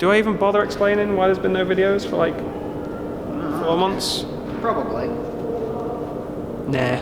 Do I even bother explaining why there's been no videos for like 4 months? Probably. Nah.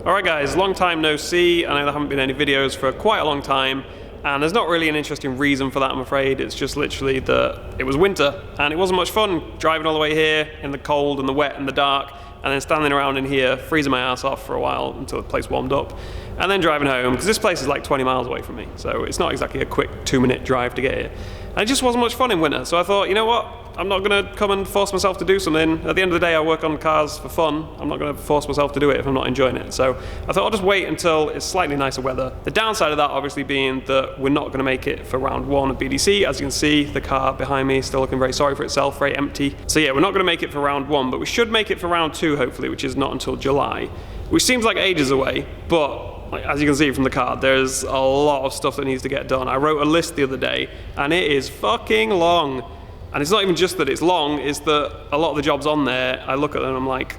Alright guys, long time no see. I know there haven't been any videos for quite a long time, and there's not really an interesting reason for that, I'm afraid. It's just literally that it was winter and it wasn't much fun driving all the way here in the cold and the wet and the dark, and then standing around in here freezing my ass off for a while until the place warmed up, and then driving home, because this place is like 20 miles away from me, so it's not exactly a quick 2-minute drive to get here. And it just wasn't much fun in winter, so I thought, you know what, I'm not going to come and force myself to do something. At the end of the day, I work on cars for fun. I'm not going to force myself to do it if I'm not enjoying it. So I thought I'll just wait until it's slightly nicer weather. The downside of that obviously being that we're not going to make it for round 1 of BDC. As you can see, the car behind me is still looking very sorry for itself, very empty. So yeah, we're not going to make it for round 1, but we should make it for round 2 hopefully, which is not until July, which seems like ages away, but as you can see from the card, there's a lot of stuff that needs to get done. I wrote a list the other day, and it is fucking long. And it's not even just that it's long, it's that a lot of the jobs on there, I look at them and I'm like,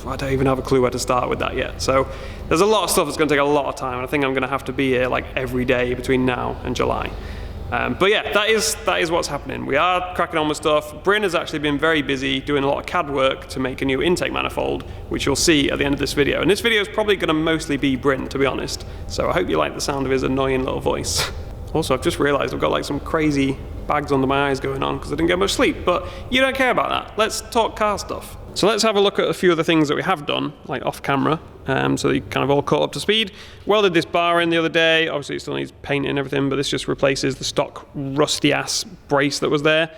I don't even have a clue where to start with that yet. So there's a lot of stuff that's going to take a lot of time, and I think I'm going to have to be here like every day between now and July. But yeah, that is what's happening. We are cracking on with stuff. Bryn has actually been very busy doing a lot of CAD work to make a new intake manifold, which you'll see at the end of this video. And this video is probably going to mostly be Bryn, to be honest. So I hope you like the sound of his annoying little voice. Also, I've just realized I've got like some crazy bags under my eyes going on because I didn't get much sleep, but you don't care about that. Let's talk car stuff. So let's have a look at a few of the things that we have done, like off camera, so that you kind of all caught up to speed. Welded this bar in the other day. Obviously it still needs painting and everything, but this just replaces the stock rusty ass brace that was there.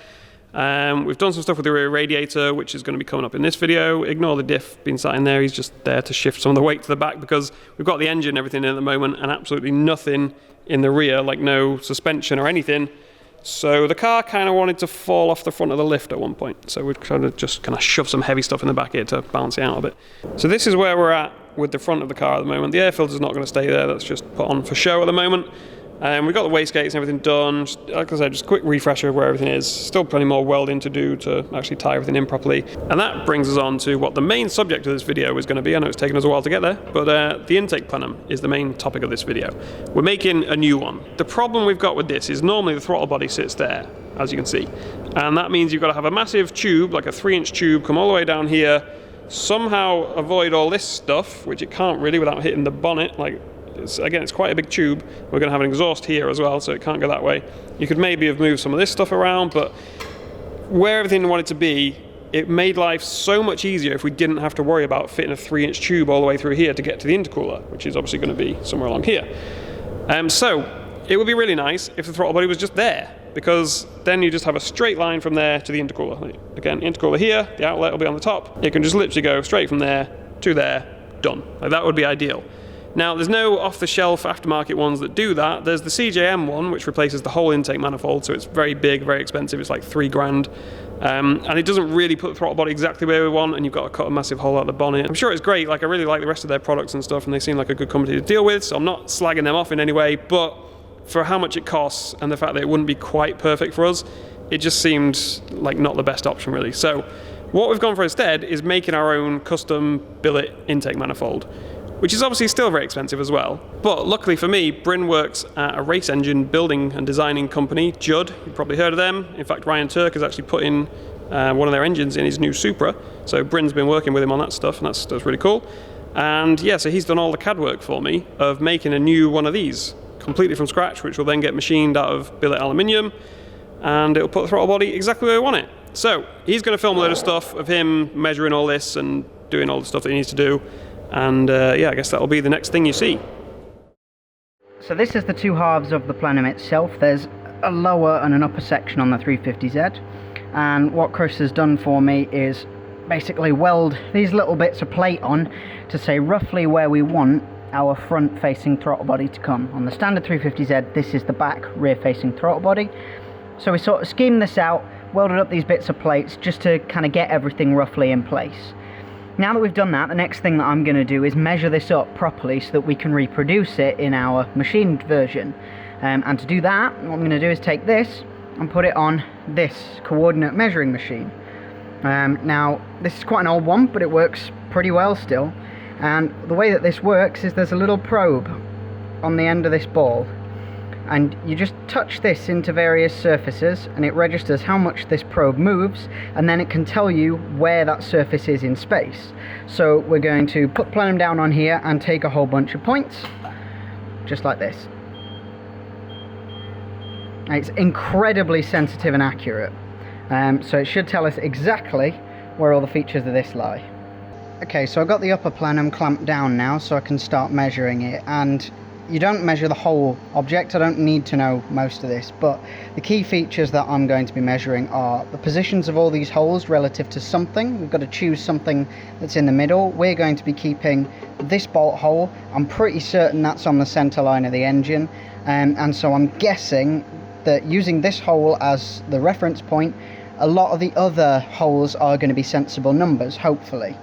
We've done some stuff with the rear radiator, which is going to be coming up in this video. Ignore the diff being sat in there, he's just there to shift some of the weight to the back because we've got the engine and everything in at the moment and absolutely nothing in the rear, like no suspension or anything. So the car kind of wanted to fall off the front of the lift at one point. So we've kind of shove some heavy stuff in the back here to balance it out a bit. So this is where we're at with the front of the car at the moment. The air filter's not going to stay there, that's just put on for show at the moment. We've got the wastegates and everything done. Like I said, just a quick refresher of where everything is. Still plenty more welding to do to actually tie everything in properly. And that brings us on to what the main subject of this video is going to be. I know it's taken us a while to get there, but the intake plenum is the main topic of this video. We're making a new one. The problem we've got with this is normally the throttle body sits there, as you can see. And that means you've got to have a massive tube, like a 3-inch tube, come all the way down here, somehow avoid all this stuff, which it can't really without hitting the bonnet, like, again, it's quite a big tube. We're going to have an exhaust here as well, so it can't go that way. You could maybe have moved some of this stuff around, but where everything wanted to be, it made life so much easier if we didn't have to worry about fitting a 3-inch tube all the way through here to get to the intercooler, which is obviously going to be somewhere along here. So it would be really nice if the throttle body was just there, because then you just have a straight line from there to the intercooler. Again, intercooler here, the outlet will be on the top. It can just literally go straight from there to there, done. Like, that would be ideal. Now, there's no off-the-shelf aftermarket ones that do that. There's the CJM one, which replaces the whole intake manifold, so it's very big, very expensive. It's like $3,000. And it doesn't really put the throttle body exactly where we want, and you've got to cut a massive hole out of the bonnet. I'm sure it's great. Like, I really like the rest of their products and stuff, and they seem like a good company to deal with, so I'm not slagging them off in any way, but for how much it costs and the fact that it wouldn't be quite perfect for us, it just seemed like not the best option, really. So what we've gone for instead is making our own custom billet intake manifold, which is obviously still very expensive as well. But luckily for me, Bryn works at a race engine building and designing company, Judd. You've probably heard of them. In fact, Ryan Turk has actually put in one of their engines in his new Supra. So Bryn's been working with him on that stuff, and that's really cool. And yeah, so he's done all the CAD work for me of making a new one of these, completely from scratch, which will then get machined out of billet aluminium, and it'll put the throttle body exactly where we want it. So he's going to film a load of stuff of him measuring all this and doing all the stuff that he needs to do. And yeah, I guess that'll be the next thing you see. So this is the two halves of the plenum itself. There's a lower and an upper section on the 350Z. And what Chris has done for me is basically weld these little bits of plate on to say roughly where we want our front facing throttle body to come. On the standard 350Z, this is the back rear facing throttle body. So we sort of schemed this out, welded up these bits of plates just to kind of get everything roughly in place. Now that we've done that, the next thing that I'm going to do is measure this up properly so that we can reproduce it in our machined version. And to do that, what I'm going to do is take this and put it on this coordinate measuring machine. Now, this is quite an old one, but it works pretty well still. And the way that this works is there's a little probe on the end of this ball, and you just touch this into various surfaces and it registers how much this probe moves, and then it can tell you where that surface is in space. So we're going to put plenum down on here and take a whole bunch of points, just like this. It's incredibly sensitive and accurate, so it should tell us exactly where all the features of this lie. Okay, so I've got the upper plenum clamped down now so I can start measuring it, and you don't measure the whole object. I don't need to know most of this, but the key features that I'm going to be measuring are the positions of all these holes relative to something. We've got to choose something that's in the middle. We're going to be keeping this bolt hole. I'm pretty certain that's on the center line of the engine, and so I'm guessing that using this hole as the reference point, a lot of the other holes are going to be sensible numbers, hopefully.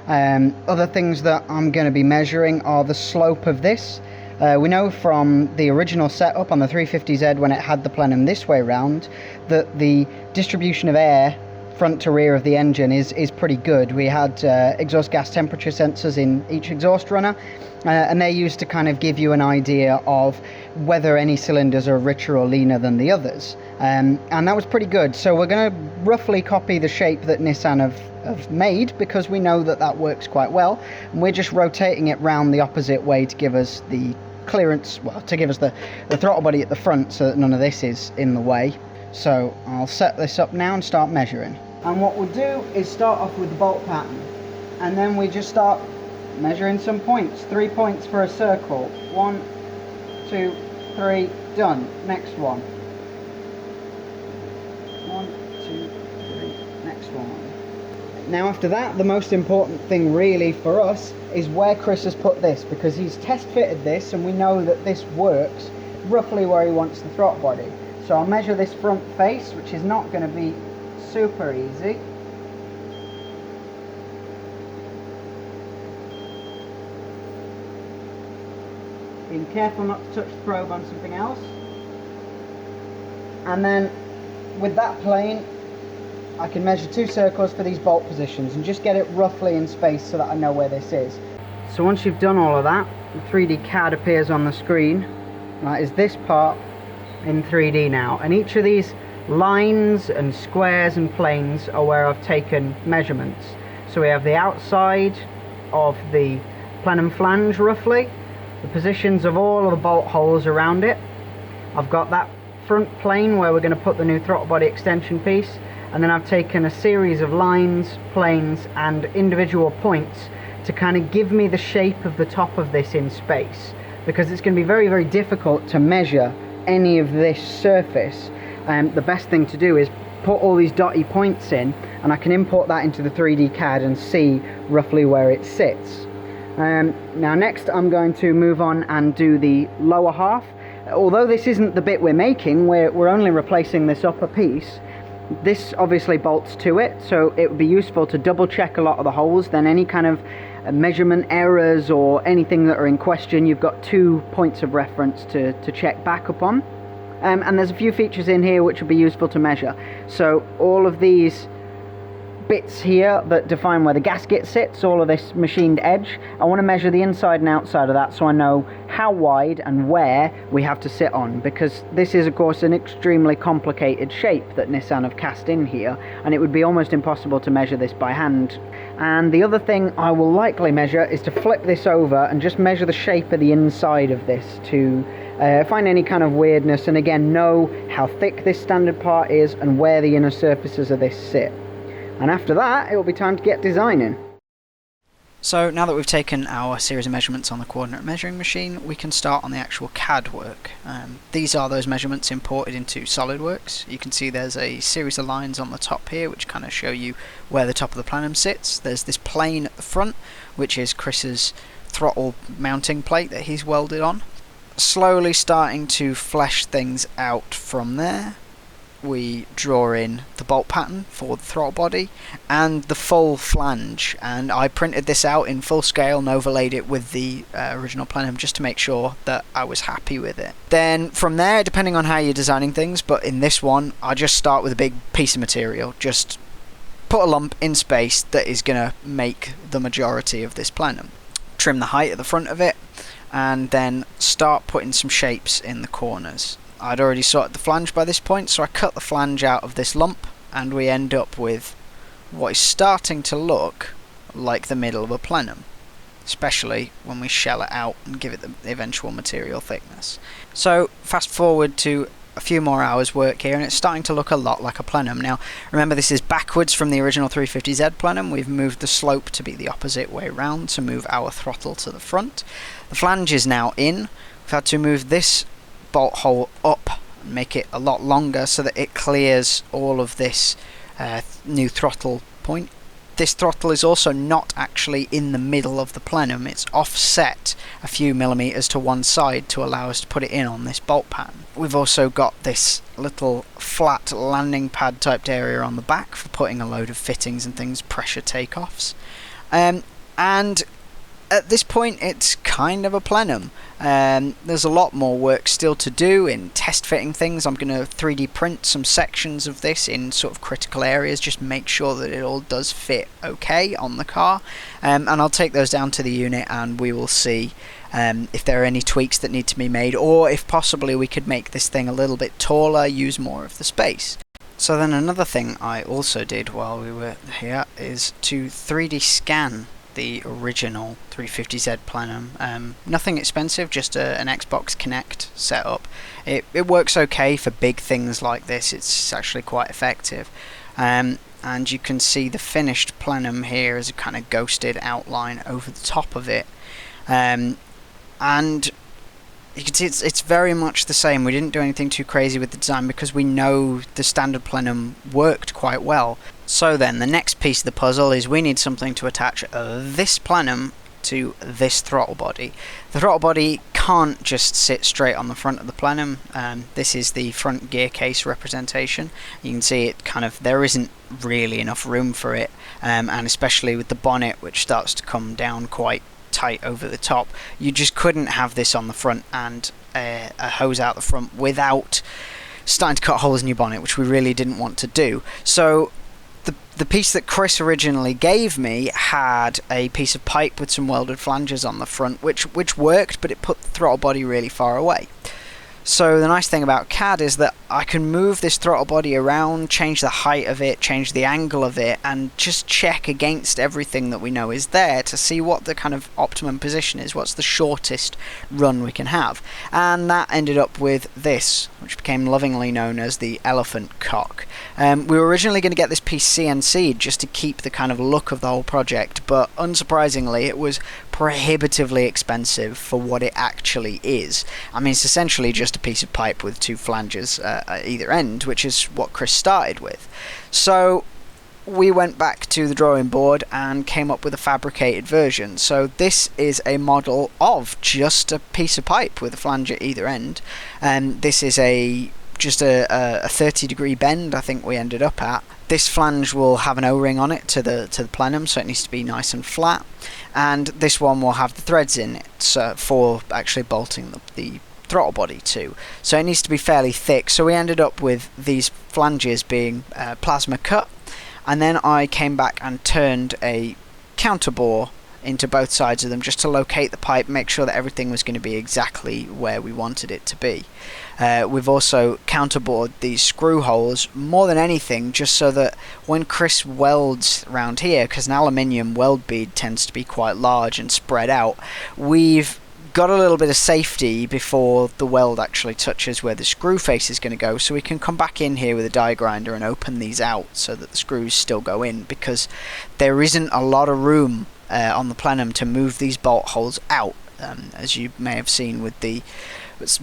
Other things that I'm going to be measuring are the slope of this. We know from the original setup on the 350Z, when it had the plenum this way round, that the distribution of air front to rear of the engine is pretty good. We had exhaust gas temperature sensors in each exhaust runner, and they're used to kind of give you an idea of whether any cylinders are richer or leaner than the others, and that was pretty good. So we're going to roughly copy the shape that Nissan have made, because we know that that works quite well, and we're just rotating it round the opposite way to give us the clearance, well, to give us the throttle body at the front so that none of this is in the way. So I'll set this up now and start measuring. And what we'll do is start off with the bolt pattern, and then we just start measuring some points. 3 points for a circle. 1, 2, 3, done. Next one. 1, 2, 3, next one. Now after that, the most important thing really for us is where Chris has put this, because he's test fitted this and we know that this works roughly where he wants the throttle body. So I'll measure this front face, which is not going to be super easy. Being careful not to touch the probe on something else. And then with that plane, I can measure 2 circles for these bolt positions and just get it roughly in space so that I know where this is. So once you've done all of that, the 3D CAD appears on the screen. That is this part in 3D now, and each of these lines and squares and planes are where I've taken measurements. So we have the outside of the plenum flange roughly, the positions of all of the bolt holes around it. I've got that front plane where we're going to put the new throttle body extension piece, and then I've taken a series of lines, planes and individual points to kind of give me the shape of the top of this in space, because it's going to be very, very difficult to measure any of this surface. The best thing to do is put all these dotty points in, and I can import that into the 3D CAD and see roughly where it sits. Now next I'm going to move on and do the lower half. Although this isn't the bit we're making, we're only replacing this upper piece. This obviously bolts to it, so it would be useful to double check a lot of the holes. Then any kind of measurement errors or anything that are in question, you've got 2 points of reference to check back upon. And there's a few features in here which will be useful to measure. So all of these bits here that define where the gasket sits, all of this machined edge, I want to measure the inside and outside of that so I know how wide and where we have to sit on, because this is of course an extremely complicated shape that Nissan have cast in here, and it would be almost impossible to measure this by hand. And the other thing I will likely measure is to flip this over and just measure the shape of the inside of this to find any kind of weirdness, and again know how thick this standard part is and where the inner surfaces of this sit. And after that, it will be time to get designing. So now that we've taken our series of measurements on the coordinate measuring machine, we can start on the actual CAD work. These are those measurements imported into SolidWorks. You can see there's a series of lines on the top here which kind of show you where the top of the plenum sits. There's this plane at the front, which is Chris's throttle mounting plate that he's welded on. Slowly starting to flesh things out from there. We draw in the bolt pattern for the throttle body and the full flange, and I printed this out in full scale and overlaid it with the original plenum just to make sure that I was happy with it. Then from there, depending on how you're designing things, but in this one I just start with a big piece of material, just put a lump in space that is going to make the majority of this plenum. trim the height at the front of it, and then start putting some shapes in the corners. I'd already sorted the flange by this point, so I cut the flange out of this lump, and we end up with what is starting to look like the middle of a plenum, especially when we shell it out and give it the eventual material thickness. So fast forward to a few more hours work here, and it's starting to look a lot like a plenum. Now remember, this is backwards from the original 350Z plenum. We've moved the slope to be the opposite way round to move our throttle to the front. The flange is now in. We've had to move this bolt hole up and make it a lot longer so that it clears all of this new throttle point. This throttle is also not actually in the middle of the plenum, it's offset a few millimeters to one side to allow us to put it in on this bolt pattern. We've also got this little flat landing pad typed area on the back for putting a load of fittings and things, pressure takeoffs. And at this point it's kind of a plenum. There's a lot more work still to do in test fitting things. I'm going to 3D print some sections of this in sort of critical areas, just make sure that it all does fit okay on the car, and I'll take those down to the unit and we will see if there are any tweaks that need to be made, or if possibly we could make this thing a little bit taller, use more of the space. So then another thing I also did while we were here is to 3D scan the original 350Z plenum. Nothing expensive, just an Xbox Kinect setup. It works okay for big things like this. It's actually quite effective. And you can see the finished plenum here as a kind of ghosted outline over the top of it. And you can see it's very much the same. We didn't do anything too crazy with the design because we know the standard plenum worked quite well. So then the next piece of the puzzle is we need something to attach this plenum to this throttle body. The throttle body can't just sit straight on the front of the plenum. This is the front gear case representation. You can see it there isn't really enough room for it, and especially with the bonnet, which starts to come down quite tight over the top, you just couldn't have this on the front and a hose out the front without starting to cut holes in your bonnet, which we really didn't want to do. So the piece that Chris originally gave me had a piece of pipe with some welded flanges on the front, which worked, but it put the throttle body really far away. So the nice thing about CAD is that I can move this throttle body around, change the height of it, change the angle of it, and just check against everything that we know is there to see what the kind of optimum position is, what's the shortest run we can have. And that ended up with this, which became lovingly known as the elephant cock. We were originally going to get this piece CNC'd just to keep the kind of look of the whole project, but unsurprisingly it was prohibitively expensive for what it actually is. I mean, it's essentially just a piece of pipe with two flanges at either end, which is what Chris started with. So we went back to the drawing board and came up with a fabricated version. So this is a model of just a piece of pipe with a flange at either end, and this is just a 30-degree bend I think we ended up at. This flange will have an O-ring on it to the plenum, so it needs to be nice and flat, and this one will have the threads in it for actually bolting the throttle body to. So it needs to be fairly thick, so we ended up with these flanges being plasma cut, and then I came back and turned a counterbore into both sides of them just to locate the pipe, make sure that everything was going to be exactly where we wanted it to be. We've also counterbored these screw holes more than anything just so that when Chris welds around here, because an aluminium weld bead tends to be quite large and spread out, we've got a little bit of safety before the weld actually touches where the screw face is going to go, so we can come back in here with a die grinder and open these out so that the screws still go in, because there isn't a lot of room on the plenum to move these bolt holes out, as you may have seen with the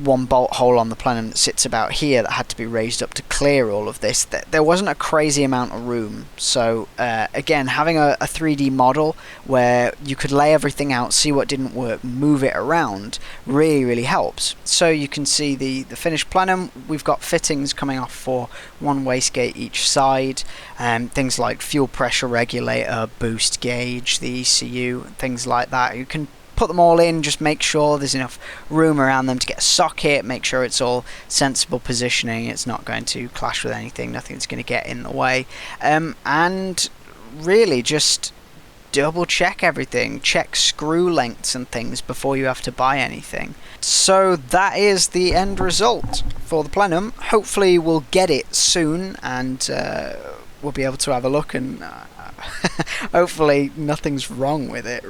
one bolt hole on the plenum that sits about here that had to be raised up to clear all of this. There wasn't a crazy amount of room, so again, having a 3D model where you could lay everything out, see what didn't work, move it around, really helps. So you can see the finished plenum. We've got fittings coming off for one wastegate each side, things like fuel pressure regulator, boost gauge, the ECU, things like that. You can put them all in, just make sure there's enough room around them to get a socket, make sure it's all sensible positioning, it's not going to clash with anything, nothing's going to get in the way, and really just double check everything, check screw lengths and things before you have to buy anything. So that is the end result for the plenum. Hopefully we'll get it soon, and we'll be able to have a look, and hopefully nothing's wrong with it.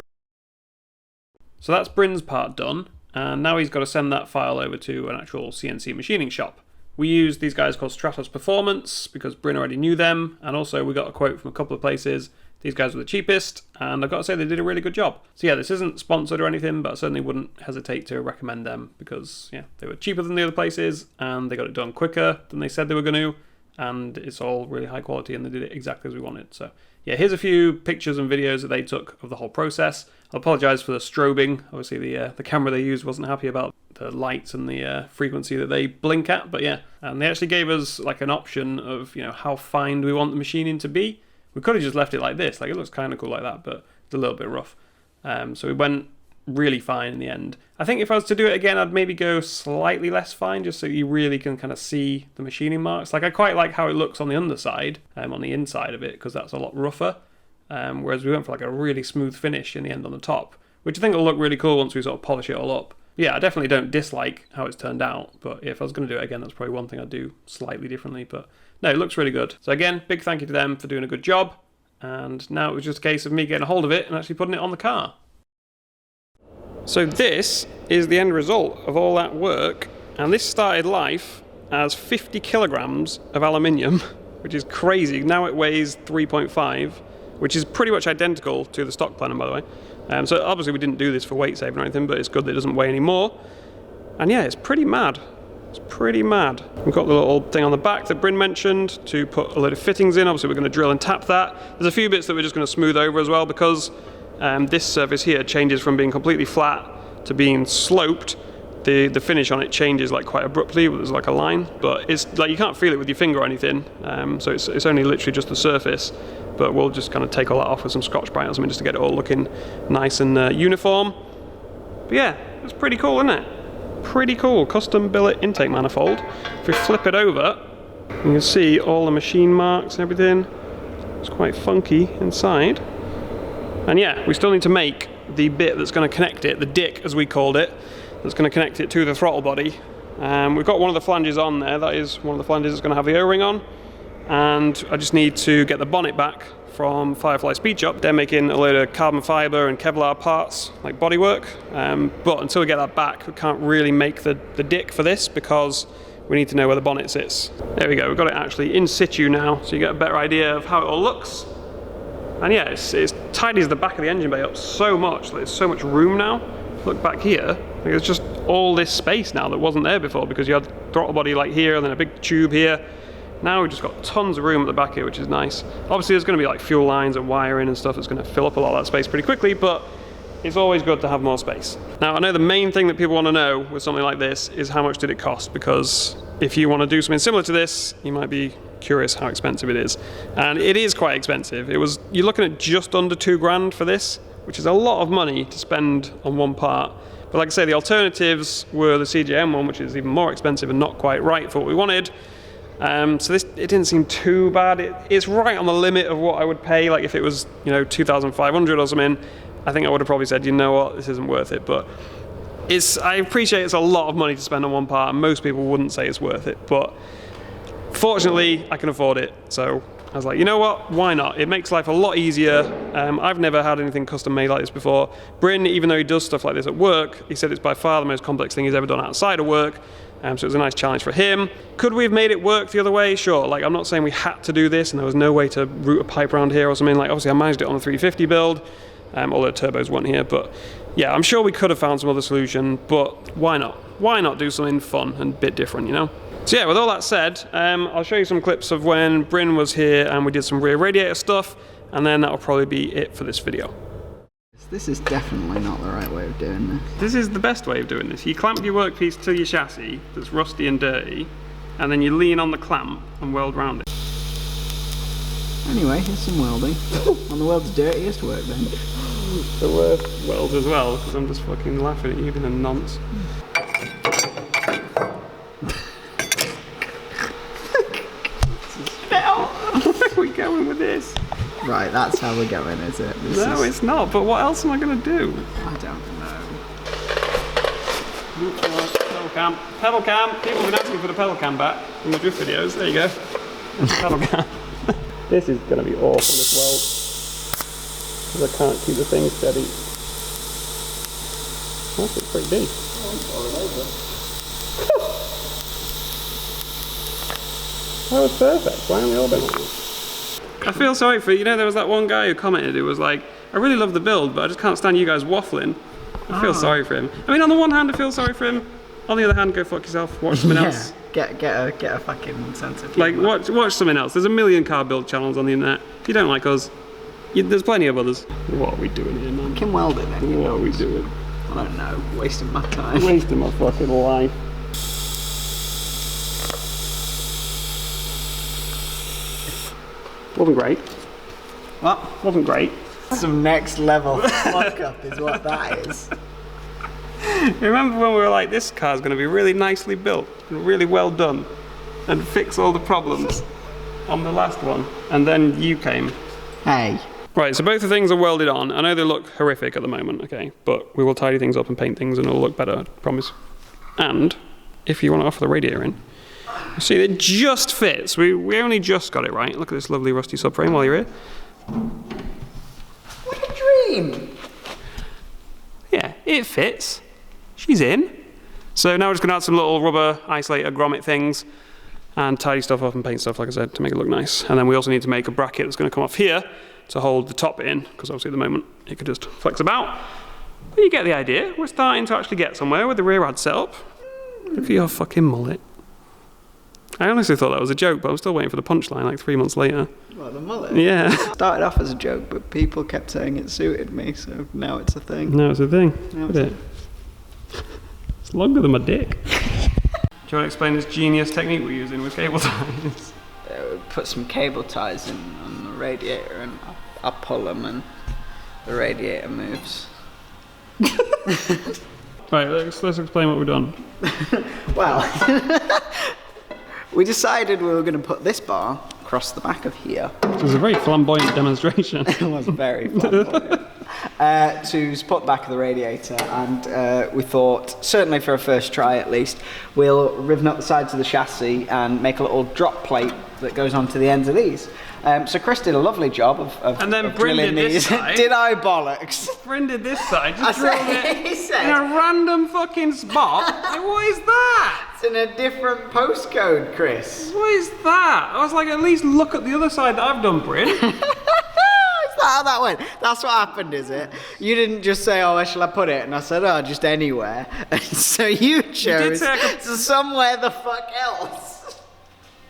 So that's Bryn's part done, and now he's got to send that file over to an actual CNC machining shop. We used these guys called Stratos Performance because Bryn already knew them, and also we got a quote from a couple of places. These guys were the cheapest, and I've got to say they did a really good job. So yeah, this isn't sponsored or anything, but I certainly wouldn't hesitate to recommend them because yeah, they were cheaper than the other places, and they got it done quicker than they said they were going to, and it's all really high quality, and they did it exactly as we wanted. So yeah, here's a few pictures and videos that they took of the whole process. I apologise for the strobing. Obviously the camera they used wasn't happy about the lights and the frequency that they blink at, but yeah. And they actually gave us like an option of, you know, how fine do we want the machining to be. We could have just left it like this, like it looks kind of cool like that, but it's a little bit rough. So we went really fine in the end. I think if I was to do it again, I'd maybe go slightly less fine, just so you really can kind of see the machining marks. Like I quite like how it looks on the underside, on the inside of it, because that's a lot rougher. Whereas we went for like a really smooth finish in the end on the top, which I think will look really cool once we sort of polish it all up. Yeah, I definitely don't dislike how it's turned out, but if I was going to do it again, that's probably one thing I'd do slightly differently. But no, it looks really good. So again, big thank you to them for doing a good job. And now it was just a case of me getting a hold of it and actually putting it on the car. So this is the end result of all that work, and this started life as 50 kilograms of aluminium, which is crazy. Now it weighs 3.5, which is pretty much identical to the stock plenum, by the way. So obviously we didn't do this for weight saving or anything, but it's good that it doesn't weigh any more. And yeah, it's pretty mad. It's pretty mad. We've got the little thing on the back that Bryn mentioned to put a load of fittings in. Obviously we're going to drill and tap that. There's a few bits that we're just going to smooth over as well, because this surface here changes from being completely flat to being sloped. The finish on it changes like quite abruptly. There's like a line, but it's like you can't feel it with your finger or anything. So it's only literally just the surface. But we'll just kind of take all that off with some Scotch-Brite or something just to get it all looking nice and uniform. But yeah, it's pretty cool, isn't it? Pretty cool. Custom billet intake manifold. If we flip it over, you can see all the machine marks and everything. It's quite funky inside. And yeah, we still need to make the bit that's going to connect it, the dick as we called it, that's going to connect it to the throttle body. We've got one of the flanges on there. That is one of the flanges that's going to have the O-ring on. And I just need to get the bonnet back from Firefly Speed Shop. They're making a load of carbon fibre and Kevlar parts, like bodywork. But until we get that back, we can't really make the dick for this because we need to know where the bonnet sits. There we go, we've got it actually in situ now, so you get a better idea of how it all looks. And yeah, it tidies the back of the engine bay up so much, there's so much room now. Look back here, there's just all this space now that wasn't there before, because you had throttle body like here and then a big tube here. Now we've just got tons of room at the back here, which is nice. Obviously there's going to be like fuel lines and wiring and stuff that's going to fill up a lot of that space pretty quickly, but it's always good to have more space. Now I know the main thing that people want to know with something like this is how much did it cost, because if you want to do something similar to this, you might be curious how expensive it is. And it is quite expensive. You're looking at just under $2,000 for this, which is a lot of money to spend on one part. But like I say, the alternatives were the CJM one, which is even more expensive and not quite right for what we wanted. So it didn't seem too bad. It's right on the limit of what I would pay. Like if it was, you know, 2,500 or something, I think I would have probably said, you know what, this isn't worth it. But I appreciate it's a lot of money to spend on one part, and most people wouldn't say it's worth it. But fortunately, I can afford it. So I was like, you know what, why not? It makes life a lot easier. I've never had anything custom made like this before. Bryn, even though he does stuff like this at work, he said it's by far the most complex thing he's ever done outside of work. So it was a nice challenge for him. Could we have made it work the other way? Sure. Like, I'm not saying we had to do this and there was no way to route a pipe around here or something. Like, obviously I managed it on the 350 build, although turbos weren't here. But yeah, I'm sure we could have found some other solution, but why not? Why not do something fun and a bit different, you know? So yeah, with all that said, I'll show you some clips of when Bryn was here and we did some rear radiator stuff, and then that'll probably be it for this video. This is definitely not the right way of doing this. This is the best way of doing this. You clamp your workpiece to your chassis that's rusty and dirty, and then you lean on the clamp and weld round it. Anyway, here's some welding. On the world's dirtiest workbench. The worst weld as well, because I'm just fucking laughing at you being a nonce. Where are we going with this? Right, that's how we're going, is it? No, it's not, but what else am I going to do? I don't know. Pedal cam. Pedal cam. People have been asking for the pedal cam back in the drift videos. There you go. Pedal cam. This is going to be awful as well. Because I can't keep the thing steady. That's pretty big. That was perfect. Why aren't we all been on this? I feel sorry for, you know, there was that one guy who commented who was like, I really love the build, but I just can't stand you guys waffling. I feel sorry for him. I mean, on the one hand, I feel sorry for him. On the other hand, go fuck yourself. Watch something else. Get a fucking sense of like, humour. watch something else. There's a million car build channels on the internet. If you don't like us, there's plenty of others. What are we doing here, man? Fucking Welding, then. What are we doing? I don't know. Wasting my time. Wasting my fucking life. Wasn't great. What? Wasn't great. Some next level fuck up is what that is. Remember when we were like, this car's going to be really nicely built, and really well done, and fix all the problems on the last one, and then you came. Hey. Right, so both the things are welded on. I know they look horrific at the moment, okay, but we will tidy things up and paint things and it'll look better, I promise. And if you want to offer the radiator in, you see it just fits. We only just got it right. Look at this lovely rusty subframe while you're here. What a dream! Yeah, it fits. She's in. So now we're just going to add some little rubber isolator grommet things and tidy stuff up and paint stuff, like I said, to make it look nice. And then we also need to make a bracket that's going to come off here to hold the top in, because obviously at the moment it could just flex about. But you get the idea. We're starting to actually get somewhere with the rear rad setup. Look at your fucking mullet. I honestly thought that was a joke, but I'm still waiting for the punchline like 3 months later. What, the mullet? Yeah. Started off as a joke, but people kept saying it suited me, so now it's a thing. No, it's a thing. Now Look at it. It's longer than my dick. Do you want to explain this genius technique we're using with cable ties? Put some cable ties in on the radiator and I pull them and the radiator moves. Right, let's explain what we've done. Well, we decided we were going to put this bar across the back of here. It was a very flamboyant demonstration. It was very flamboyant. To support the back of the radiator, and we thought, certainly for a first try at least, we'll riven up the sides of the chassis and make a little drop plate that goes onto the ends of these. So Chris did a lovely job of and then of Bryn drilling did this these. side. Did I bollocks? Bryn did this side, I just drilled said, it he said, in a random fucking spot. Like, what is that? it's in a different postcode, Chris. What is that? I was like, at least look at the other side that I've done, Bryn. Is that how that went? That's what happened, is it? You didn't just say, oh, where shall I put it? And I said, oh, just anywhere. And so you chose somewhere the fuck else.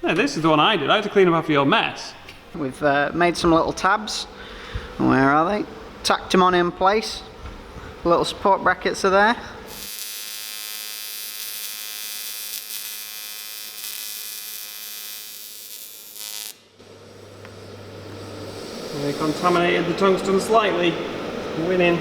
No, this is the one I did. I had to clean up after your mess. We've made some little tabs. Where are they? Tacked them on in place. Little support brackets are there. They contaminated the tungsten slightly. Winning.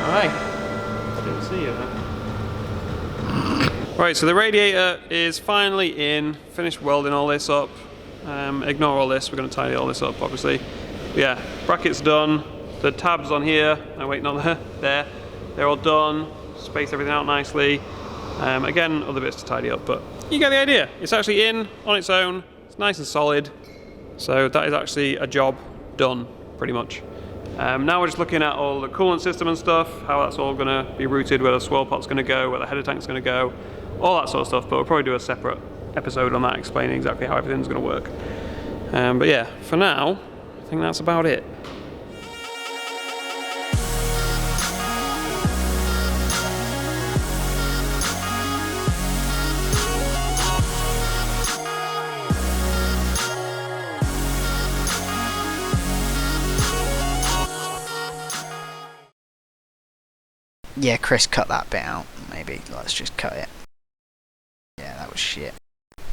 Hi. Didn't see you there. Right, so the radiator is finally in. Finished welding all this up. Ignore all this, we're going to tidy all this up obviously. But yeah, bracket's done. The tabs on here, no wait, not there, there. They're all done. Space everything out nicely. Again, other bits to tidy up, but you get the idea. It's actually in on its own. It's nice and solid. So that is actually a job done, pretty much. Now we're just looking at all the coolant system and stuff, how that's all going to be routed, where the swirl pot's going to go, where the header tank's going to go, all that sort of stuff, but we'll probably do a separate episode on that, explaining exactly how everything's going to work. But yeah, for now, I think that's about it. Yeah, Chris, cut that bit out. Maybe let's just cut it. Yeah, that was shit.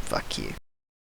Fuck you.